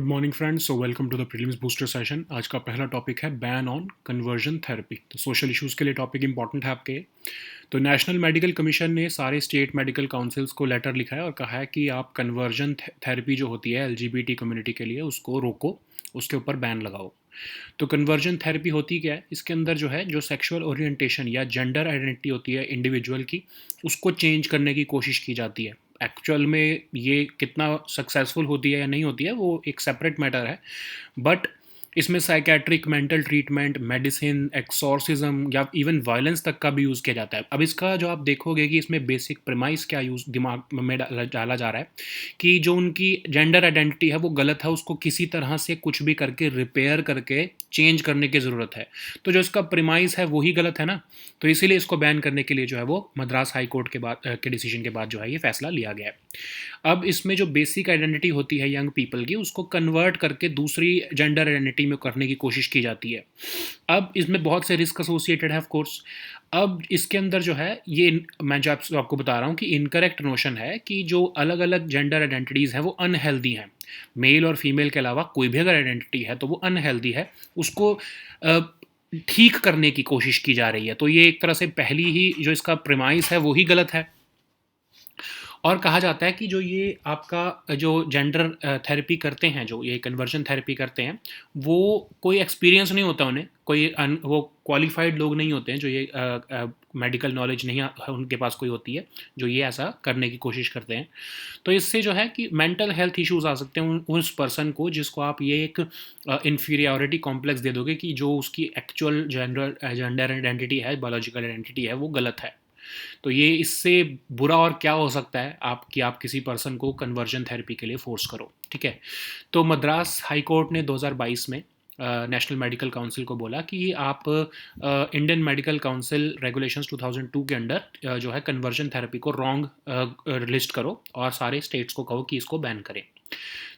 Good morning friends, so welcome to the prelims booster session. आज का पहला topic है बैन ऑन कन्वर्जन थेरेपी। तो सोशल इश्यूज़ के लिए टॉपिक इंपॉर्टेंट है आपके। तो नेशनल मेडिकल कमीशन ने सारे स्टेट मेडिकल काउंसिल्स को लेटर लिखा है और कहा है कि आप कन्वर्जन थेरेपी जो होती है एलजीबीटी कम्युनिटी के लिए उसको रोको, उसके ऊपर बैन लगाओ। तो कन्वर्जन थेरेपी होती क्या है? इसके अंदर जो है जो सेक्सुअल ओरिएंटेशन या जेंडर आइडेंटिटी होती है इंडिविजुअल की, उसको चेंज करने की कोशिश की जाती है। एक्चुअल में ये कितना सक्सेसफुल होती है या नहीं होती है वो एक सेपरेट मैटर है, बट इसमें psychiatric, mental treatment, medicine, exorcism या इवन वायलेंस तक का भी यूज़ किया जाता है। अब इसका जो आप देखोगे कि इसमें बेसिक प्रेमाइस क्या यूज़ दिमाग में डाला जा रहा है कि जो उनकी जेंडर आइडेंटिटी है वो गलत है, उसको किसी तरह से कुछ भी करके रिपेयर करके चेंज करने की ज़रूरत है। तो जो इसका प्रेमाइस है वही गलत है ना, तो इसीलिए इसको बैन करने के लिए जो है वो मद्रास हाई कोर्ट के डिसीजन के बाद जो है ये फैसला लिया गया है। अब इसमें जो बेसिक आइडेंटिटी होती है यंग पीपल की, उसको कन्वर्ट करके दूसरी जेंडर आइडेंटिटी में करने की कोशिश की जाती है। अब इसमें बहुत से रिस्क एसोसिएटेड है ऑफ कोर्स। अब इसके अंदर जो है ये मैं जो आपको बता रहा हूँ कि इनकरेक्ट नोशन है कि जो अलग अलग जेंडर आइडेंटिटीज़ हैं वो अनहेल्दी हैं। मेल और फीमेल के अलावा कोई भी अगर आइडेंटिटी है तो वो अनहेल्दी है, उसको ठीक करने की कोशिश की जा रही है। तो ये एक तरह से पहली ही जो इसका प्रेमाइस है वो ही गलत है। और कहा जाता है कि जो ये आपका जो जेंडर थेरेपी करते हैं, जो ये कन्वर्जन थेरेपी करते हैं, वो कोई एक्सपीरियंस नहीं होता उन्हें, वो क्वालिफाइड लोग नहीं होते हैं, जो ये मेडिकल नॉलेज नहीं उनके पास कोई होती है जो ये ऐसा करने की कोशिश करते हैं। तो इससे जो है कि मेंटल हेल्थ इश्यूज आ सकते हैं उस पर्सन को, जिसको आप ये एक इन्फीरियॉरिटी कॉम्प्लेक्स दे दोगे कि जो उसकी एक्चुअल जेंडर आइडेंटिटी है, बायोलॉजिकल आइडेंटिटी है, वो गलत है। तो ये इससे बुरा और क्या हो सकता है आप किसी पर्सन को कन्वर्जन थेरेपी के लिए फोर्स करो, ठीक है। तो मद्रास हाई कोर्ट ने 2022 में नेशनल मेडिकल काउंसिल को बोला कि आप इंडियन मेडिकल काउंसिल रेगुलेशंस 2002 के अंडर जो है कन्वर्जन थेरेपी को रॉन्ग लिस्ट करो और सारे स्टेट्स को कहो कि इसको बैन करें।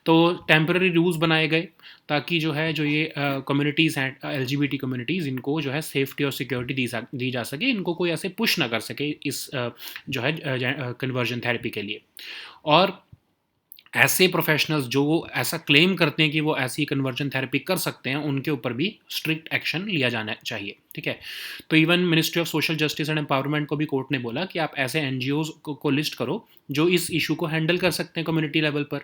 तो टेम्पररी रूल्स बनाए गए ताकि जो है जो ये कम्युनिटीज़ हैं, एलजीबीटी कम्युनिटीज़, इनको जो है सेफ्टी और सिक्योरिटी दी जा सके, इनको कोई ऐसे पुश ना कर सके इस जो है कन्वर्जन थेरेपी के लिए। और ऐसे प्रोफेशनल्स जो ऐसा क्लेम करते हैं कि वो ऐसी कन्वर्जन थेरेपी कर सकते हैं, उनके ऊपर भी स्ट्रिक्ट एक्शन लिया जाना चाहिए, ठीक है। तो even ministry of social justice and empowerment को भी कोर्ट ने बोला कि आप ऐसे एनजीओज को लिस्ट करो जो इस इशू को हैंडल कर सकते हैं कम्युनिटी लेवल पर।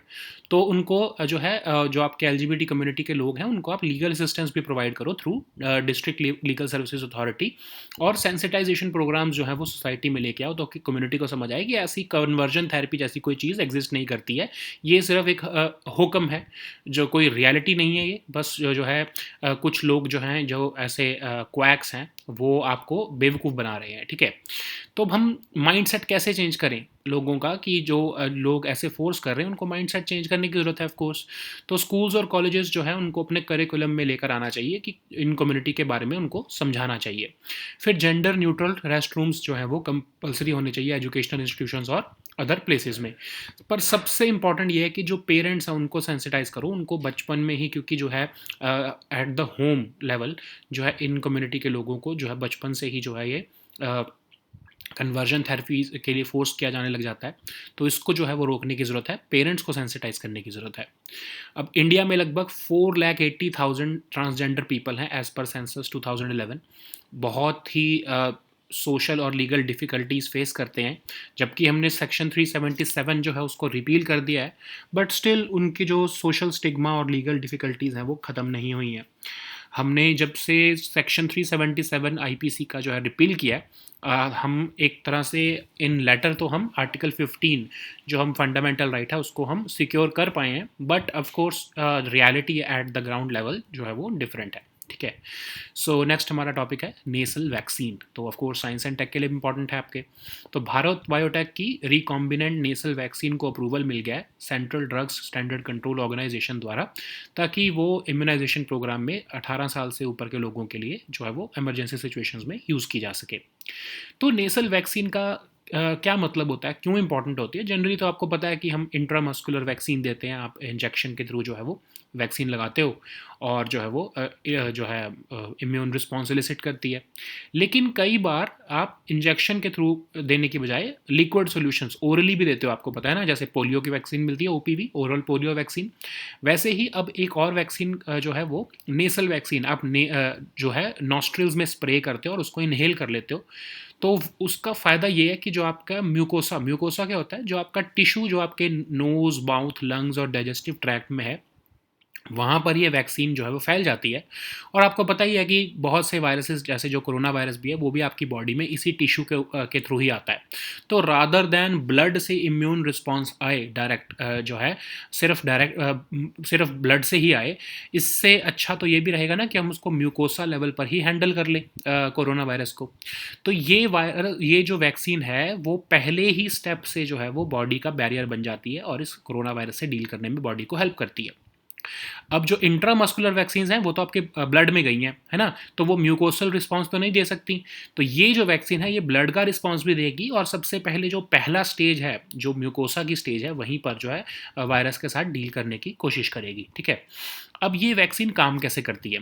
तो उनको जो है जो आपके एलजीबीटी कम्युनिटी के लोग हैं उनको आप लीगल असिस्टेंस भी प्रोवाइड करो through district legal services authority, और सेंसिटाइजेशन प्रोग्राम्स जो है वो सोसाइटी में लेके आओ तो कि कम्युनिटी को समझ आए कि ऐसी कन्वर्जन थेरेपी जैसी कोई चीज़ एग्जिस्ट नहीं करती है। ये सिर्फ एक हुक्म है, जो कोई रियलिटी नहीं है। ये बस जो है कुछ लोग जो हैं, जो ऐसे क्वैक्स हैं, वो आपको बेवकूफ़ बना रहे हैं, ठीक है। तो अब हम माइंडसेट कैसे चेंज करें लोगों का कि जो लोग ऐसे फोर्स कर रहे हैं उनको माइंडसेट चेंज करने की ज़रूरत है ऑफ कोर्स। तो स्कूल्स और कॉलेजेस जो है उनको अपने करिकुलम में लेकर आना चाहिए कि इन कम्युनिटी के बारे में उनको समझाना चाहिए। फिर जेंडर न्यूट्रल रेस्ट रूम्स जो है वो कंपलसरी होने चाहिए एजुकेशनल इंस्टीट्यूशंस और अदर प्लेसेस में। पर सबसे इंपॉर्टेंट ये है कि जो पेरेंट्स हैं उनको सेंसिटाइज करो, उनको बचपन में ही, क्योंकि जो है एट द होम लेवल जो है इन कम्युनिटी के लोगों को जो है बचपन से ही जो है ये कन्वर्जन थेरेपी के लिए फोर्स किया जाने लग जाता है। तो इसको जो है वो रोकने की ज़रूरत है, पेरेंट्स को सेंसिटाइज करने की ज़रूरत है। अब इंडिया में लगभग 4,80,000 ट्रांसजेंडर पीपल हैं एज़ पर सेंसस 2011। बहुत ही सोशल और लीगल डिफ़िकल्टीज़ फेस करते हैं, जबकि हमने सेक्शन 377 जो है उसको रिपील कर दिया है, बट स्टिल उनकी जो सोशल स्टिग्मा और लीगल डिफ़िकल्टीज़ हैं वो ख़त्म नहीं हुई हैं। हमने जब से सेक्शन 377 आईपीसी का जो है रिपील किया है, हम एक तरह से इन लेटर तो हम आर्टिकल 15 जो हम फंडामेंटल राइट है उसको हम सिक्योर कर पाए हैं, but of course reality at the ground level जो है वो डिफरेंट है, ठीक है। सो नेक्स्ट हमारा टॉपिक है नेसल वैक्सीन। तो of course science and tech के लिए इंपॉर्टेंट है आपके। तो भारत बायोटेक की रिकॉम्बिनेंट नेसल वैक्सीन को अप्रूवल मिल गया है central drugs standard control organisation द्वारा, ताकि वो इम्यूनाइजेशन प्रोग्राम में 18 साल से ऊपर के लोगों के लिए जो है वो इमरजेंसी सिचुएशंस में यूज़ की जा सके। तो नेसल वैक्सीन का क्या मतलब होता है, क्यों इंपॉर्टेंट होती है? जनरली तो आपको पता है कि हम इंट्रामस्कुलर वैक्सीन देते हैं, आप इंजेक्शन के थ्रू जो है वो वैक्सीन लगाते हो और जो है वो जो है इम्यून रिस्पॉन्स एलिसिट करती है। लेकिन कई बार आप इंजेक्शन के थ्रू देने की बजाय लिक्विड सॉल्यूशंस ओरली भी देते हो, आपको पता है ना, जैसे पोलियो की वैक्सीन मिलती है ओपीवी, ओरल पोलियो वैक्सीन। वैसे ही अब एक और वैक्सीन जो है वो नेसल वैक्सीन आप जो है नॉस्ट्रिल्स में स्प्रे करते हो और उसको इनहेल कर लेते हो। तो उसका फ़ायदा ये है कि जो आपका म्यूकोसा म्यूकोसा क्या होता है, जो आपका टिश्यू जो आपके नोज़, माउथ, लंग्स और डाइजेस्टिव ट्रैक्ट में है, वहाँ पर ये वैक्सीन जो है वो फैल जाती है। और आपको पता ही है कि बहुत से वायरसेस जैसे जो कोरोना वायरस भी है वो भी आपकी बॉडी में इसी टिश्यू के थ्रू ही आता है। तो रादर दैन ब्लड से इम्यून रिस्पॉन्स आए डायरेक्ट, जो है सिर्फ ब्लड से ही आए, इससे अच्छा तो ये भी रहेगा ना कि हम उसको म्यूकोसा लेवल पर ही हैंडल कर लें कोरोना वायरस को। तो ये जो वैक्सीन है वो पहले ही स्टेप से जो है वो बॉडी का बैरियर बन जाती है और इस कोरोना वायरस से डील करने में बॉडी को हेल्प करती है। अब जो इंट्रामस्कुलर वैक्सीन हैं वो तो आपके ब्लड में गई हैं, है ना, तो वो म्यूकोसल रिस्पॉन्स तो नहीं दे सकती। तो ये जो वैक्सीन है ये ब्लड का रिस्पॉन्स भी देगी और सबसे पहले जो पहला स्टेज है, जो म्यूकोसा की स्टेज है, वहीं पर जो है वायरस के साथ डील करने की कोशिश करेगी। ठीक है, अब ये वैक्सीन काम कैसे करती है?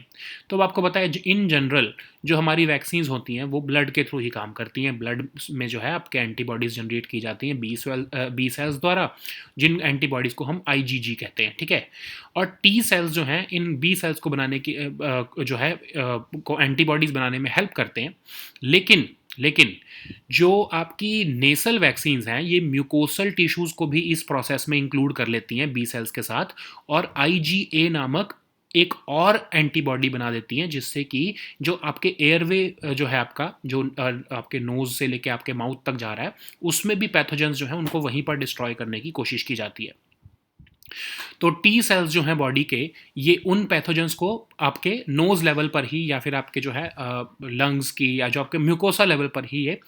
तो अब आपको पता है इन जनरल जो हमारी वैक्सीन्स होती हैं वो ब्लड के थ्रू ही काम करती हैं। ब्लड में जो है आपके एंटीबॉडीज़ जनरेट की जाती हैं बी सेल्स द्वारा, जिन एंटीबॉडीज़ को हम आईजीजी कहते हैं। ठीक है, और टी सेल्स जो हैं इन बी सेल्स को बनाने की जो है को एंटीबॉडीज़ बनाने में हेल्प करते हैं। लेकिन जो आपकी नेसल वैक्सीन्स हैं ये म्यूकोसल टिश्यूज़ को भी इस प्रोसेस में इंक्लूड कर लेती हैं बी सेल्स के साथ, और आईजीए नामक एक और एंटीबॉडी बना देती हैं, जिससे कि जो आपके एयरवे जो है आपका, जो आपके नोज़ से लेके आपके माउथ तक जा रहा है, उसमें भी पैथोजेंस जो है उनको वहीं पर डिस्ट्रॉय करने की कोशिश की जाती है। तो टी सेल्स जो हैं बॉडी के, ये उन पैथोजेंस को आपके नोज लेवल पर ही या फिर आपके जो है लंग्स की या जो आपके म्यूकोसा लेवल पर ही ये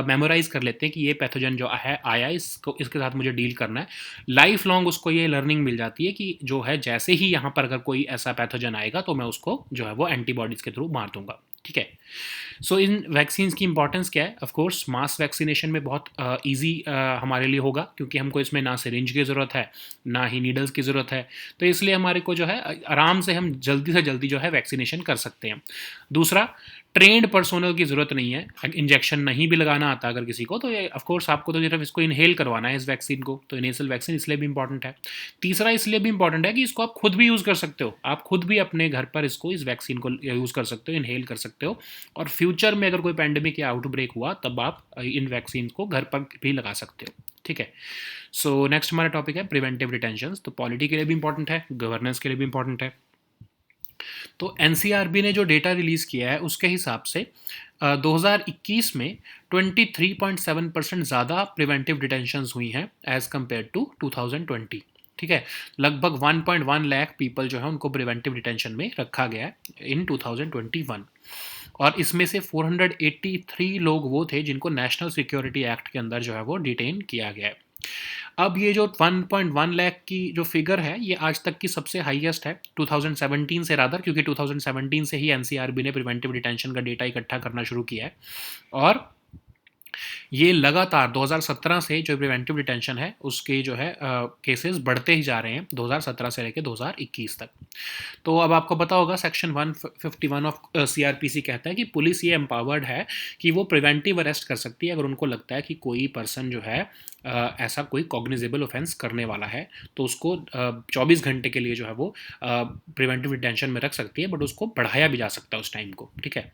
मेमोराइज कर लेते हैं कि ये पैथोजन जो है आया, इसको इसके साथ मुझे डील करना है। लाइफ लॉन्ग उसको ये लर्निंग मिल जाती है कि जो है जैसे ही यहाँ पर अगर कोई ऐसा पैथोजन आएगा तो मैं उसको जो है वो एंटीबॉडीज़ के थ्रू मार दूंगा। ठीक है, सो इन वैक्सीन्स की इंपॉर्टेंस क्या है? ऑफ कोर्स मास वैक्सीनेशन में बहुत ईजी हमारे लिए होगा, क्योंकि हमको इसमें ना सिरिंज की ज़रूरत है ना ही नीडल्स की ज़रूरत है, तो इसलिए हमारे को जो है आराम से हम जल्दी से जल्दी जो है वैक्सीनेशन कर सकते हैं। दूसरा, ट्रेंड पर्सोनल की ज़रूरत नहीं है। इंजेक्शन नहीं भी लगाना आता अगर किसी को, तो ये ऑफ कोर्स आपको तो सिर्फ इसको इनहेल करवाना है इस वैक्सीन को, तो नेसल वैक्सीन इसलिए भी इंपॉर्टेंट है। तीसरा इसलिए भी इंपॉर्टेंट है कि इसको आप खुद भी यूज़ कर सकते हो, आप खुद भी अपने घर पर इसको इस वैक्सीन को यूज़ कर सकते हो, इनहेल कर सकते हो, और फ्यूचर में अगर कोई पैंडेमिक या आउटब्रेक हुआ तब आप इन वैक्सीन को घर पर भी लगा सकते हो। ठीक है, सो नेक्स्ट हमारा टॉपिक है प्रिवेंटिव डिटेंशन। तो पॉलिटी के लिए भी इंपॉर्टेंट है, गवर्नेंस के लिए भी इंपॉर्टेंट है। तो एनसीआरबी ने जो डेटा रिलीज़ किया है उसके हिसाब से 2021 में 23.7% ज़्यादा प्रिवेंटिव डिटेंशंस हुई हैं एज़ कम्पेयर टू 2020। ठीक है, लगभग 1.1 लाख पीपल जो है उनको प्रिवेंटिव डिटेंशन में रखा गया है इन 2021, और इसमें से 483 लोग वो थे जिनको नेशनल सिक्योरिटी एक्ट के अंदर जो है वो डिटेन किया गया है। अब ये जो 1.1 लाख की जो फिगर है ये आज तक की सबसे हाईएस्ट है 2017 से, रादर, क्योंकि 2017 से ही एनसीआरबी ने प्रिवेंटिव डिटेंशन का डेटा इकट्ठा करना शुरू किया है, और ये लगातार 2017 से जो प्रिवेंटिव डिटेंशन है उसके जो है केसेस बढ़ते ही जा रहे हैं 2017 से लेकर 2021 तक। तो अब आपको पता होगा सेक्शन 151 ऑफ सीआरपीसी कहता है कि पुलिस ये एम्पावर्ड है कि वो प्रिवेंटिव अरेस्ट कर सकती है अगर उनको लगता है कि कोई पर्सन जो है ऐसा कोई कॉग्निजेबल ऑफेंस करने वाला है, तो उसको 24 घंटे के लिए जो है वो प्रिवेंटिव डिटेंशन में रख सकती है, बट उसको बढ़ाया भी जा सकता है उस टाइम को। ठीक है,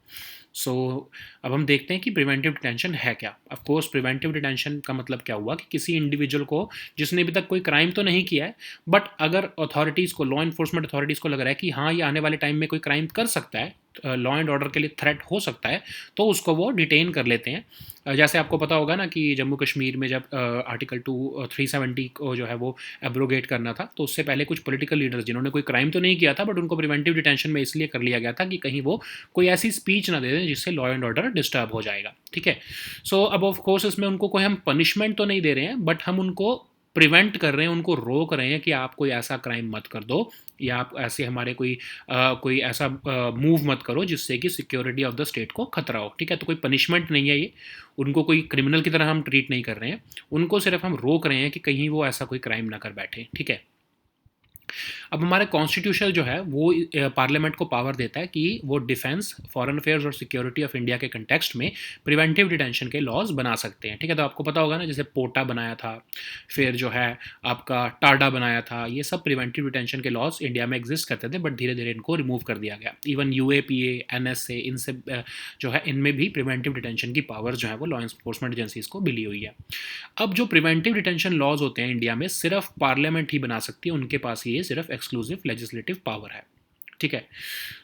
सो अब हम देखते हैं कि प्रिवेंटिव डिटेंशन है क्या। ऑफ कोर्स प्रिवेंटिव डिटेंशन का मतलब क्या हुआ कि किसी इंडिविजुअल को जिसने अभी तक कोई क्राइम तो नहीं किया है, बट अगर अथॉरिटीज़ को, लॉ इन्फोर्समेंट अथॉरिटीज़ को लग रहा है कि हाँ ये आने वाले टाइम में कोई क्राइम कर सकता है, लॉ एंड ऑर्डर के लिए थ्रेट हो सकता है, तो उसको वो डिटेन कर लेते हैं। जैसे आपको पता होगा ना कि जम्मू कश्मीर में जब आर्टिकल 370 को जो है वो एब्रोगेट करना था, तो उससे पहले कुछ पॉलिटिकल लीडर्स जिन्होंने कोई क्राइम तो नहीं किया था बट उनको प्रिवेंटिव डिटेंशन में इसलिए कर लिया गया था कि कहीं वो कोई ऐसी स्पीच ना दे दें जिससे लॉ एंड ऑर्डर डिस्टर्ब हो जाएगा। ठीक है, सो अब ऑफ कोर्स इसमें उनको कोई हम पनिशमेंट तो नहीं दे रहे हैं, बट हम उनको प्रिवेंट कर रहे हैं, उनको रोक रहे हैं कि आप कोई ऐसा क्राइम मत कर दो या आप ऐसे हमारे कोई ऐसा मूव मत करो जिससे कि सिक्योरिटी ऑफ द स्टेट को खतरा हो, ठीक है। तो कोई पनिशमेंट नहीं है ये, उनको कोई क्रिमिनल की तरह हम ट्रीट नहीं कर रहे हैं, उनको सिर्फ हम रोक रहे हैं कि कहीं वो ऐसा कोई क्राइम ना कर बैठे, ठीक है। अब हमारे कॉन्स्टिट्यूशन जो है वो पार्लियामेंट को पावर देता है कि वो डिफेंस, फॉरेन अफेयर्स और सिक्योरिटी ऑफ इंडिया के कंटेक्स्ट में प्रिवेंटिव डिटेंशन के लॉज बना सकते हैं, ठीक है। तो आपको पता होगा ना, जैसे पोटा बनाया था, फिर जो है आपका टाडा बनाया था, ये सब प्रिवेंटिव डिटेंशन के लॉज इंडिया में एग्जिस्ट करते थे, बट धीरे धीरे इनको रिमूव कर दिया गया। इवन UAPA, NSA, इनसे जो है इनमें भी प्रिवेंटिव डिटेंशन की पावर जो है वो लॉ इन्फोर्समेंट एजेंसीज को मिली हुई है। अब जो प्रिवेंटिव डिटेंशन लॉज होते हैं इंडिया में सिर्फ पार्लियामेंट ही बना सकती है, उनके पास ये सिर्फ एक्सक्लूसिव लेजिस्लेटिव पावर है, ठीक है।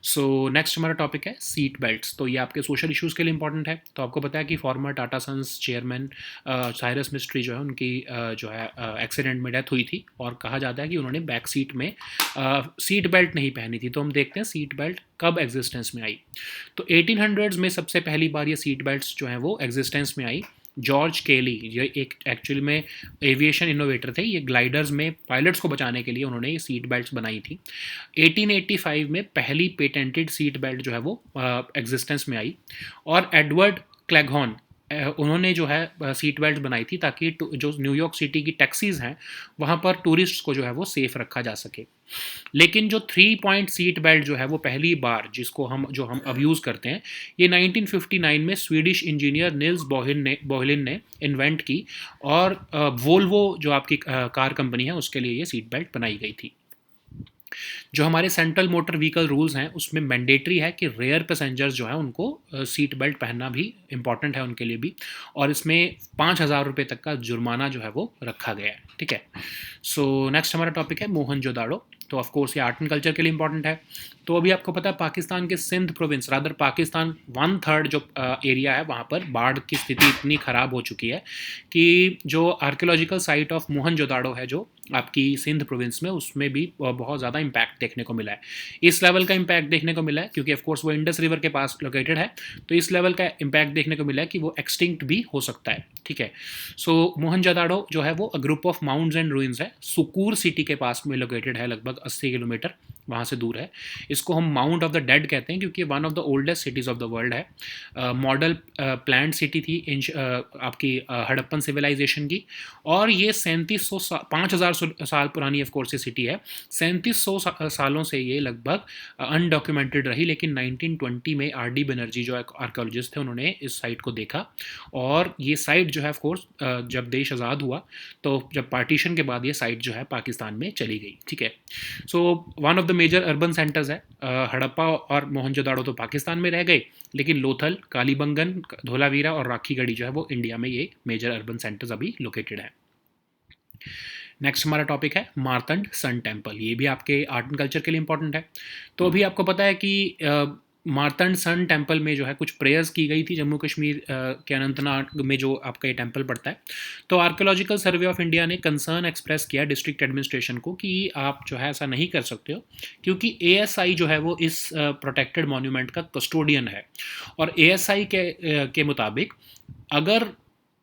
सो नेक्स्ट हमारा टॉपिक है सीट बेल्ट्स। तो ये आपके सोशल इश्यूज़ के लिए इंपॉर्टेंट है। तो आपको पता है कि former Tata sons chairman Cyrus Mistry जो है उनकी जो है एक्सीडेंट में डेथ हुई थी, और कहा जाता है कि उन्होंने बैक सीट में सीट बेल्ट नहीं पहनी थी। तो हम देखते हैं सीट बेल्ट कब एग्जिस्टेंस में आई। तो 1800s में सबसे पहली बार ये सीट बेल्ट्स जो हैं वो एग्जिस्टेंस में आई। जॉर्ज केली, ये एक एक्चुअल में एविएशन इनोवेटर थे, ये ग्लाइडर्स में पायलट्स को बचाने के लिए उन्होंने ये सीट बेल्ट्स बनाई थी। 1885 में पहली पेटेंटेड सीट बेल्ट जो है वो एग्जिस्टेंस में आई, और एडवर्ड क्लेगहॉर्न उन्होंने जो है सीट बेल्ट बनाई थी ताकि जो न्यूयॉर्क सिटी की टैक्सीज हैं वहाँ पर टूरिस्ट्स को जो है वो सेफ रखा जा सके। लेकिन जो 3 पॉइंट सीट बेल्ट जो है वो पहली बार जिसको हम अब यूज़ करते हैं, ये 1959 में स्वीडिश इंजीनियर निल्स बोहलिन ने इन्वेंट की, और वोल्वो जो आपकी कार कंपनी है उसके लिए ये सीट बेल्ट बनाई गई थी। जो हमारे सेंट्रल मोटर व्हीकल रूल्स हैं उसमें मैंडेटरी है कि रेयर पैसेंजर्स जो है उनको सीट बेल्ट पहनना भी इंपॉर्टेंट है उनके लिए भी, और इसमें 5,000 रुपये तक का जुर्माना जो है वो रखा गया है, ठीक है। सो नेक्स्ट हमारा टॉपिक है मोहनजोदाड़ो। तो ऑफकोर्स ये आर्ट एंड कल्चर के लिए इंपॉर्टेंट है। तो अभी आपको पता है पाकिस्तान के सिंध प्रोविंस, रादर पाकिस्तान 1/3 जो एरिया है वहाँ पर बाढ़ की स्थिति इतनी ख़राब हो चुकी है कि जो आर्कियोलॉजिकल साइट ऑफ मोहनजोदाड़ो है जो आपकी सिंध प्रोविंस में, उसमें भी बहुत ज़्यादा इम्पैक्ट देखने को मिला है। इस लेवल का इम्पैक्ट देखने को मिला है क्योंकि ऑफकोर्स वो इंडस रिवर के पास लोकेटेड है, तो इस लेवल का इम्पैक्ट देखने को मिला है कि वो एक्सटिंक्ट भी हो सकता है, ठीक है। सो मोहनजोदाड़ो जो है वो group of mounds and ruins है, सुकूर सिटी के पास में लोकेटेड है, लगभग 80 किलोमीटर वहाँ से दूर है। इसको हम माउंट ऑफ द डेड कहते हैं क्योंकि one of the oldest cities of the world है। मॉडल प्लान्ड सिटी थी आपकी हड़प्पन सिविलाइजेशन की, और ये 5,000 साल पुरानी ऑफकोर्स ये सिटी है। 3700 सालों से ये लगभग अनडॉक्यूमेंटेड रही, लेकिन 1920 में RD बनर्जी जो आर्कियोलॉजिस्ट थे उन्होंने इस साइट को देखा, और ये साइट जो है ऑफकोर्स जब देश आज़ाद हुआ तो जब पार्टीशन के बाद ये साइट जो है पाकिस्तान में चली गई, ठीक है। So one of the major urban centres है। हड़प्पा और मोहनजोदाड़ो तो पाकिस्तान में रह गए, लेकिन लोथल, कालीबंगन, धोलावीरा और राखीगढ़ी जो है वो इंडिया में ये मेजर अर्बन सेंटर्स अभी लोकेटेड है। नेक्स्ट हमारा टॉपिक है मार्तंड सन टेम्पल। ये भी आपके आर्ट एंड कल्चर के लिए इंपॉर्टेंट है। तो अभी आपको पता है कि मार्तंड सन टेम्पल में जो है कुछ प्रेयर्स की गई थी जम्मू कश्मीर के अनंतनाग में जो आपका ये टेम्पल पड़ता है। तो आर्कियोलॉजिकल सर्वे ऑफ इंडिया ने कंसर्न एक्सप्रेस किया डिस्ट्रिक्ट एडमिनिस्ट्रेशन को कि आप जो है ऐसा नहीं कर सकते हो, क्योंकि ASI जो है वो इस प्रोटेक्टेड मॉन्यूमेंट का कस्टोडियन है, और ASI के मुताबिक अगर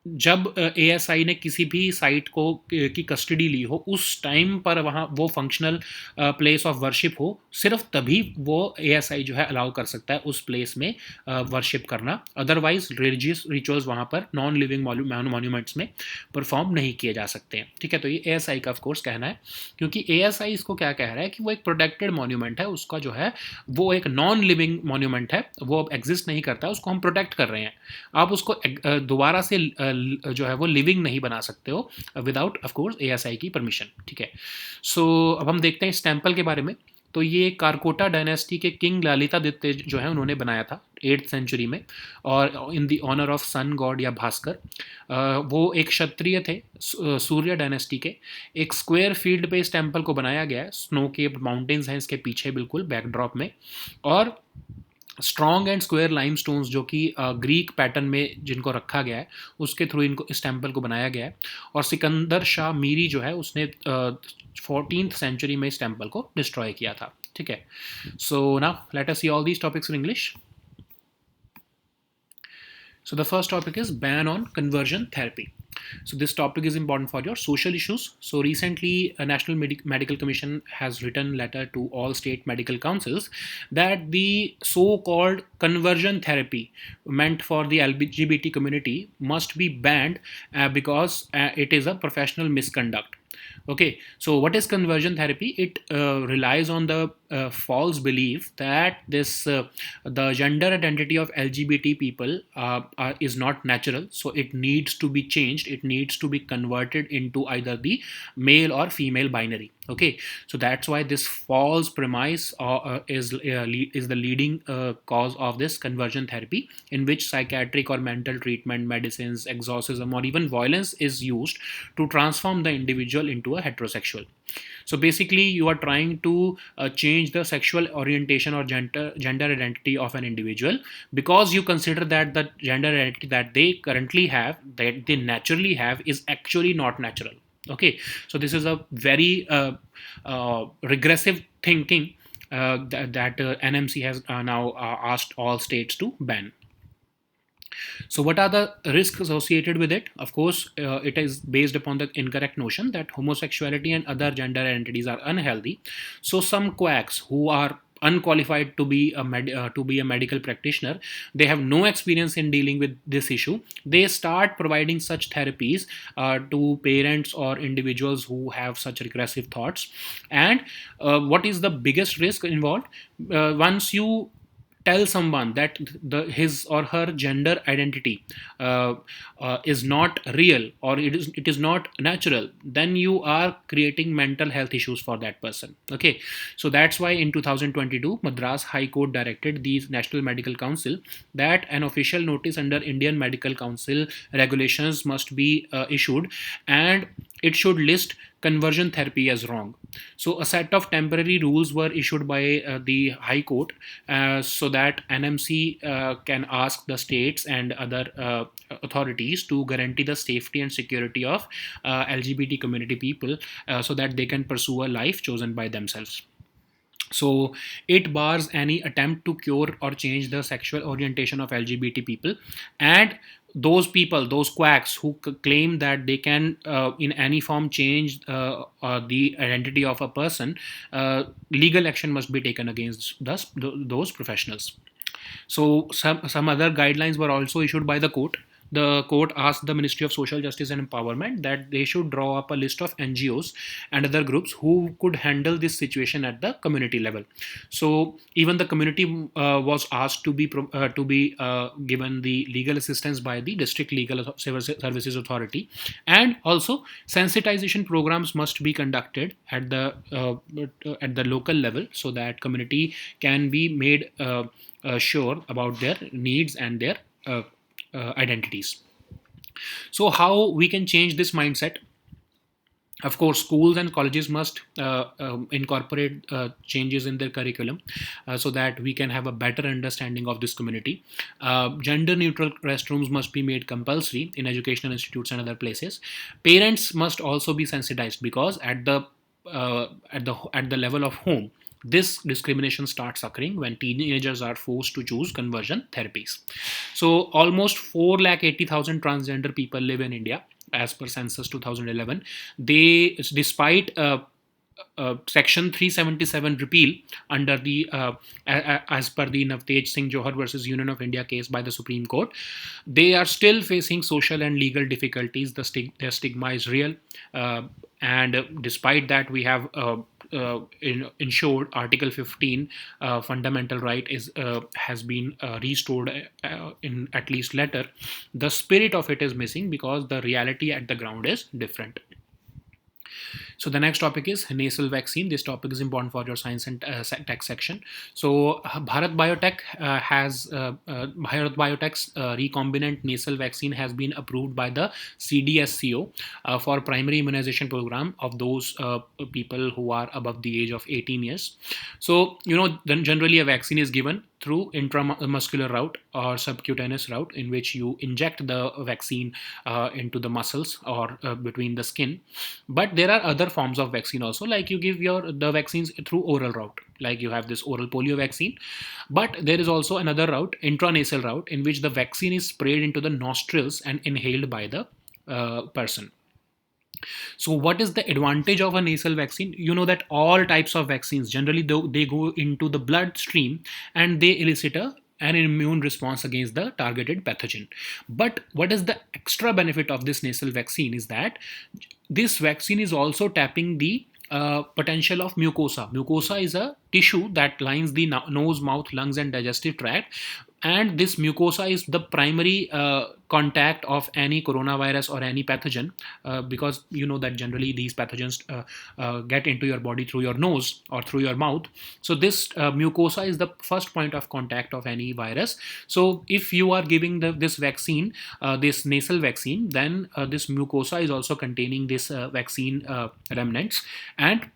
जब ASI ने किसी भी साइट को की कस्टडी ली हो उस टाइम पर वहाँ वो फंक्शनल प्लेस ऑफ वर्शिप हो, सिर्फ तभी वो ASI जो है अलाउ कर सकता है उस प्लेस में वर्शिप करना। अदरवाइज रिलीजियस रिचुअल्स वहाँ पर नॉन लिविंग मॉन्यूमेंट्स में परफॉर्म नहीं किए जा सकते हैं, ठीक है। तो ये ASI का ऑफकोर्स कहना है, क्योंकि ASI इसको क्या कह रहा है कि वो एक प्रोटेक्टेड मॉन्यूमेंट है, उसका जो है वो एक नॉन लिविंग मॉन्यूमेंट है, वो एग्जिस्ट नहीं करता है, उसको हम प्रोटेक्ट कर रहे हैं। आप उसको दोबारा से जो है वो लिविंग नहीं बना सकते हो विदाउट ऑफ कोर्स ASI की परमिशन, ठीक है। सो अब हम देखते हैं इस टेम्पल के बारे में। तो ये कारकोटा डायनेस्टी के किंग ललितादित्य जो है उन्होंने बनाया था 8th सेंचुरी में, और in the honour of sun god या भास्कर। वो एक क्षत्रिय थे सूर्य डायनेस्टी के। एक स्क्वायर फील्ड पे इस टेम्पल को बनाया गया है, स्नो केप्ड माउंटेन्स हैं इसके पीछे बिल्कुल बैकड्रॉप में, और स्ट्रॉन्ग एंड स्क्वायर लाइमस्टोन्स जो कि ग्रीक पैटर्न में जिनको रखा गया है उसके थ्रू इनको इस टेम्पल को बनाया गया है। और सिकंदर शाह मीरी जो है उसने 14th सेंचुरी में इस टेम्पल को डिस्ट्रॉय किया था, ठीक है। So now let us see all these topics in English. So the first topic is ban on conversion therapy. So this topic is important for your social issues. So recently, a National Medical Commission has written letter to all state medical councils that the so-called conversion therapy meant for the LGBT community must be banned because it is a professional misconduct. Okay, so what is conversion therapy? It relies on the false belief that the gender identity of LGBT people is not natural, so it needs to be changed. It needs to be converted into either the male or female binary. Okay, so that's why this false premise is the leading cause of this conversion therapy, in which psychiatric or mental treatment, medicines, exorcism, or even violence is used to transform the individual into a heterosexual. So basically, you are trying to change the sexual orientation or gender identity of an individual, because you consider that the gender identity that they currently have, that they naturally have, is actually not natural. Okay, so this is a very regressive thinking that NMC has now asked all states to ban. So, what are the risks associated with it? Of course, it is based upon the incorrect notion that homosexuality and other gender identities are unhealthy. So, some quacks who are unqualified to be a medical practitioner, they have no experience in dealing with this issue, they start providing such therapies to parents or individuals who have such regressive thoughts. And what is the biggest risk involved? Once you tell someone that his or her gender identity is not real, or it is not natural, then you are creating mental health issues for that person. Okay, so that's why in 2022 Madras High Court directed the National Medical Council that an official notice under Indian Medical Council regulations must be issued, and it should list conversion therapy as wrong. So a set of temporary rules were issued by the High Court so that NMC can ask the states and other authorities to guarantee the safety and security of LGBT community people so that they can pursue a life chosen by themselves. So it bars any attempt to cure or change the sexual orientation of LGBT people, and those people, those quacks who claim that they can in any form change the identity of a person, legal action must be taken against those professionals. So some other guidelines were also issued by the court. The court asked the Ministry of Social Justice and Empowerment that they should draw up a list of NGOs and other groups who could handle this situation at the community level. So even the community was asked to be given the legal assistance by the District Legal Services Authority, and also sensitization programs must be conducted at the local level so that community can be made sure about their needs and their identities. So, how we can change this mindset? Of course, schools and colleges must incorporate changes in their curriculum so that we can have a better understanding of this community. Gender neutral restrooms must be made compulsory in educational institutes and other places. Parents must also be sensitized, because at the level of home, this discrimination starts occurring when teenagers are forced to choose conversion therapies. So almost 480,000 transgender people live in India as per census 2011. They, despite section 377 repeal under the as per the Navtej Singh Johar versus Union of India case by the Supreme Court, they are still facing social and legal difficulties. Their stigma is real, and despite that, we have ensured Article 15 fundamental right has been restored in at least letter. The spirit of it is missing because the reality at the ground is different. So the next topic is nasal vaccine. This topic is important for your science and tech section. So Bharat Biotech's recombinant nasal vaccine has been approved by the CDSCO for primary immunization program of those people who are above the age of 18 years. So, then generally a vaccine is given through intramuscular route or subcutaneous route, in which you inject the vaccine into the muscles or between the skin. But there are other forms of vaccine also, like you give the vaccines through oral route, like you have this oral polio vaccine. But there is also another route, intranasal route, in which the vaccine is sprayed into the nostrils and inhaled by the person. So what is the advantage of a nasal vaccine? You know that all types of vaccines generally they go into the bloodstream and they elicit an immune response against the targeted pathogen. But what is the extra benefit of this nasal vaccine is that this vaccine is also tapping the potential of mucosa. Mucosa is a tissue that lines the nose, mouth, lungs, and digestive tract. And this mucosa is the primary contact of any coronavirus or any pathogen, because you know that generally these pathogens get into your body through your nose or through your mouth. So this mucosa is the first point of contact of any virus. So if you are giving this vaccine, this nasal vaccine, then this mucosa is also containing this vaccine remnants. And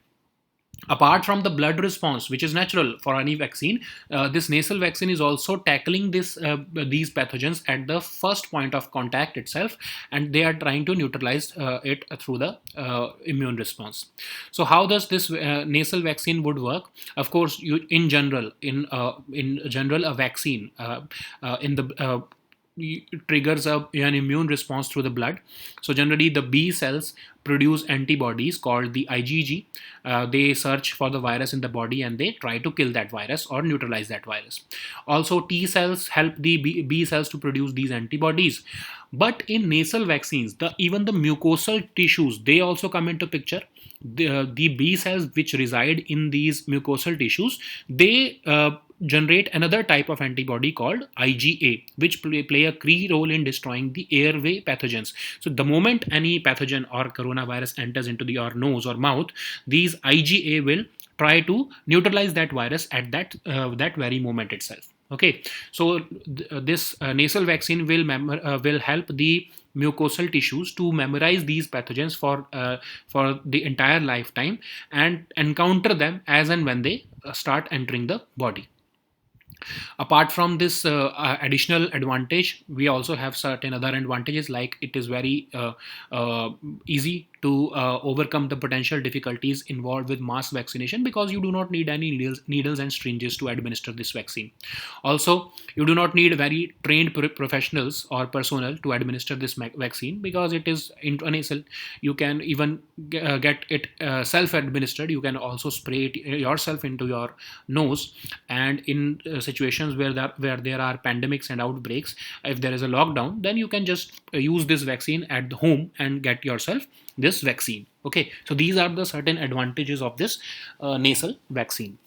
apart from the blood response, which is natural for any vaccine, this nasal vaccine is also tackling these pathogens at the first point of contact itself, and they are trying to neutralize it through the immune response. So how does this nasal vaccine would work? Of course, in general a vaccine in the triggers an immune response through the blood. So generally the B cells produce antibodies called the IgG. They search for the virus in the body and they try to kill that virus or neutralize that virus. Also T cells help the B cells to produce these antibodies. But in nasal vaccines, even the mucosal tissues, they also come into picture. The B cells which reside in these mucosal tissues, they generate another type of antibody called IgA, which play a key role in destroying the airway pathogens. So the moment any pathogen or coronavirus enters into your nose or mouth, these IgA will try to neutralize that virus at that very moment itself. Okay, so this nasal vaccine will help the mucosal tissues to memorize these pathogens for the entire lifetime and encounter them as and when they start entering the body. Apart from this additional advantage, we also have certain other advantages, like it is very easy to overcome the potential difficulties involved with mass vaccination, because you do not need any needles and syringes to administer this vaccine. Also, you do not need very trained professionals or personnel to administer this vaccine, because it is intranasal. You can even get it self-administered. You can also spray it yourself into your nose. And in situations where there are pandemics and outbreaks, if there is a lockdown, then you can just use this vaccine at home and get yourself this vaccine. Okay, so these are the certain advantages of this nasal vaccine.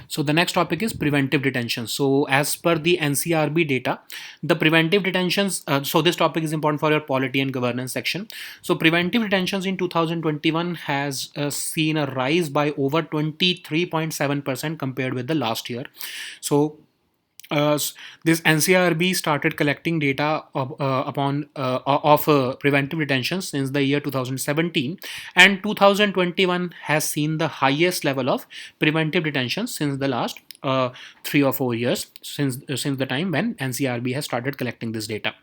So the next topic is preventive detention. So as per the NCRB data, the preventive detentions, so this topic is important for your polity and governance section. So preventive detentions in 2021 has seen a rise by over 23.7% compared with the last year. So this NCRB started collecting data of preventive detention since the year 2017, and 2021 has seen the highest level of preventive detention since the last 3 or 4 years, since the time when NCRB has started collecting this data.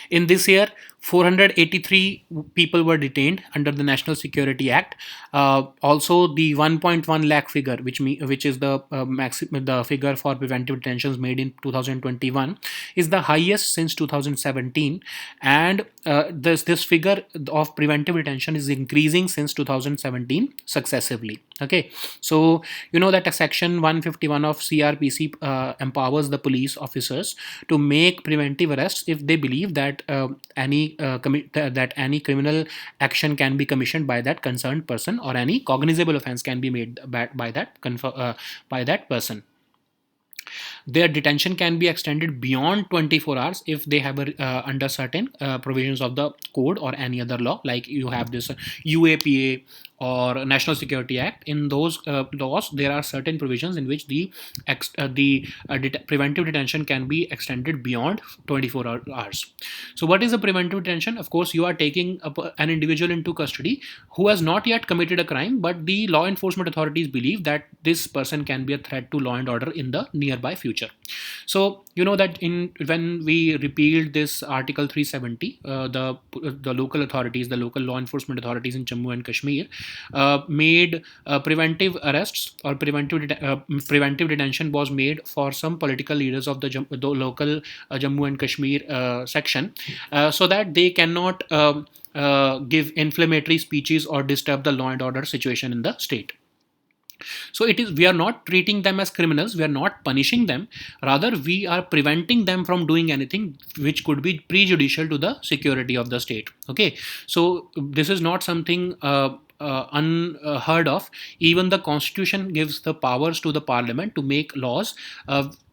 In this year, 483 people were detained under the National Security Act. Also, the 1.1 lakh figure, which is the figure for preventive detentions made in 2021, is the highest since 2017, and this figure of preventive detention is increasing since 2017 successively. Okay, so you know that a section 151 of CRPC empowers the police officers to make preventive arrests if they believe that any criminal action can be commissioned by that concerned person, or any cognizable offense can be made by that person. Their detention can be extended beyond 24 hours if they have under certain provisions of the code or any other law, like you have this UAPA or National Security Act. In those laws, there are certain provisions in which the preventive detention can be extended beyond 24 hours. So what is a preventive detention? Of course, you are taking an individual into custody who has not yet committed a crime, but the law enforcement authorities believe that this person can be a threat to law and order in the nearby nearby future. So you know that when we repealed this Article 370, the local authorities, the local law enforcement authorities in Jammu and Kashmir made preventive arrests or preventive detention was made for some political leaders of the local Jammu and Kashmir section, so that they cannot give inflammatory speeches or disturb the law and order situation in the state. So it is, we are not treating them as criminals, we are not punishing them, rather we are preventing them from doing anything which could be prejudicial to the security of the state. Okay, so this is not something unheard of. Even the constitution gives the powers to the parliament to make laws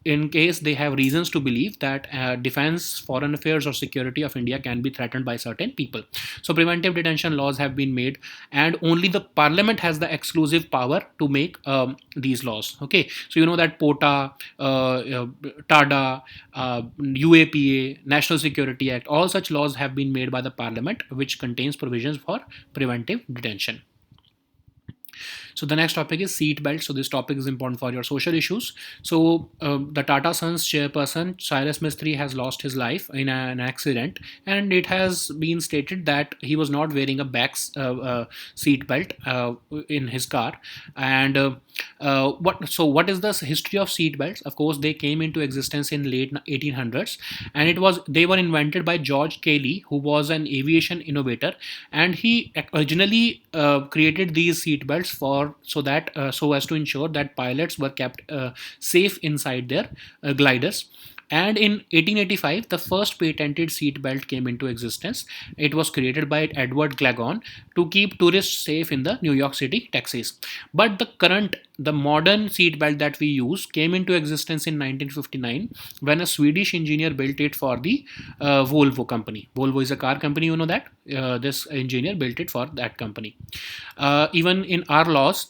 in case they have reasons to believe that defense, foreign affairs, or security of India can be threatened by certain people. So preventive detention laws have been made, and only the parliament has the exclusive power to make these laws. Okay, so you know that POTA, TADA, UAPA, National Security Act, all such laws have been made by the parliament, which contains provisions for preventive detention. So the next topic is seat belt. So this topic is important for your social issues. So the Tata Sons chairperson Cyrus Mistry has lost his life in an accident, and it has been stated that he was not wearing a back seat belt in his car. And what is the history of seat belts? Of course, they came into existence in late 1800s, and they were invented by George Cayley, who was an aviation innovator, and he originally created these seat belts so as to ensure that pilots were kept safe inside their gliders. And in 1885, the first patented seat belt came into existence. It was created by Edward Glagon to keep tourists safe in the New York City taxis. But the modern seat belt that we use came into existence in 1959 when a Swedish engineer built it for the Volvo company. Volvo is a car company, you know that. This engineer built it for that company. Even in our laws,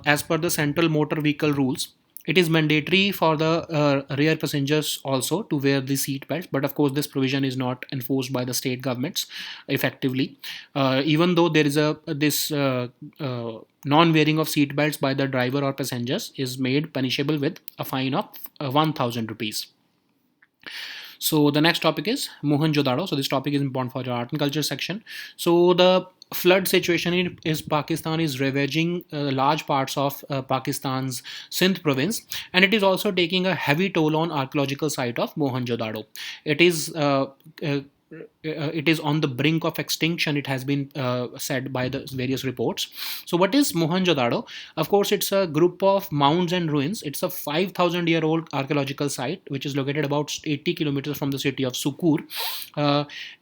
as per the Central Motor Vehicle rules, it is mandatory for the rear passengers also to wear the seat belts, but of course this provision is not enforced by the state governments effectively. Even though there is this non-wearing of seat belts by the driver or passengers is made punishable with a fine of 1,000 rupees. So the next topic is Mohenjo-daro. So this topic is important for your art and culture section. So the flood situation in Pakistan is ravaging large parts of Pakistan's Sindh province, and it is also taking a heavy toll on archaeological site of Mohenjo-daro. It is on the brink of extinction, it has been said by the various reports. So what is Mohenjo-daro? Of course, it's a group of mounds and ruins. It's a 5,000-year-old archaeological site which is located about 80 kilometers from the city of Sukur.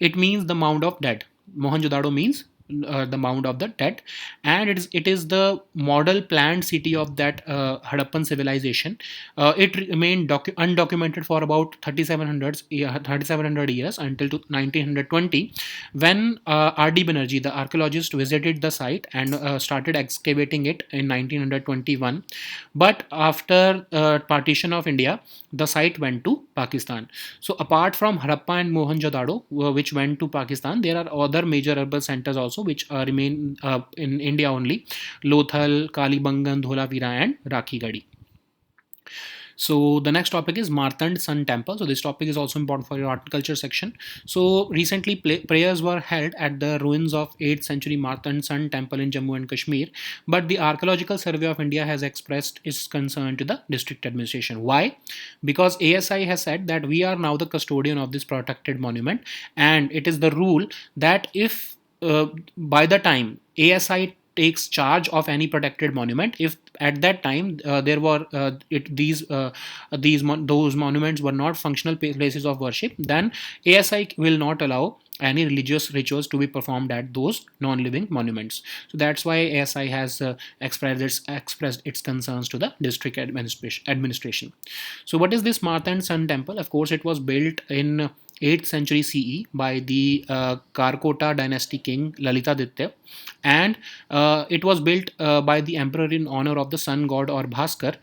It means the mound of dead. Mohenjo-daro means the mound of the dead, and it is the model planned city of that Harappan civilization. It remained undocumented for about 3,700 years until 1920, when R.D. Banerjee, the archaeologist, visited the site and started excavating it in 1921. But after partition of India, the site went to Pakistan. So apart from Harappa and Mohenjo-daro, which went to Pakistan, there are other major urban centers also which remain in India only: Lothal, Kalibangan, Dholavira, and Rakhigadi. So the next topic is Martand Sun Temple. So this topic is also important for your art and culture section. So recently prayers were held at the ruins of 8th century Martand Sun Temple in Jammu and Kashmir, but the Archaeological Survey of India has expressed its concern to the district administration. Why? Because ASI has said that we are now the custodian of this protected monument, and it is the rule that if by the time ASI takes charge of any protected monument, if at that time there were those monuments were not functional places of worship, then ASI will not allow any religious rituals to be performed at those non-living monuments. So that's why ASI has expressed its concerns to the district administration. So what is this Martand Sun Temple? Of course, it was built in 8th century CE by the Karkota dynasty king Lalitaditya, and it was built by the emperor in honor of the sun god or Bhaskar.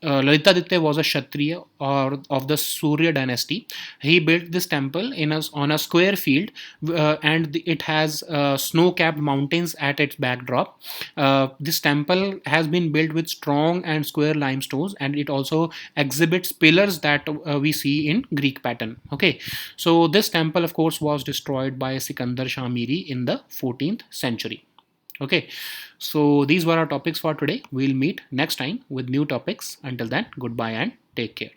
Lalitaditya was a Kshatriya or of the Surya dynasty. He built this temple on a square field, and it has snow-capped mountains at its backdrop. This temple has been built with strong and square limestones, and it also exhibits pillars that we see in Greek pattern. Okay, so this temple, of course, was destroyed by Sikandar Shah Miri in the 14th century. Okay, so these were our topics for today. We'll meet next time with new topics. Until then, goodbye and take care.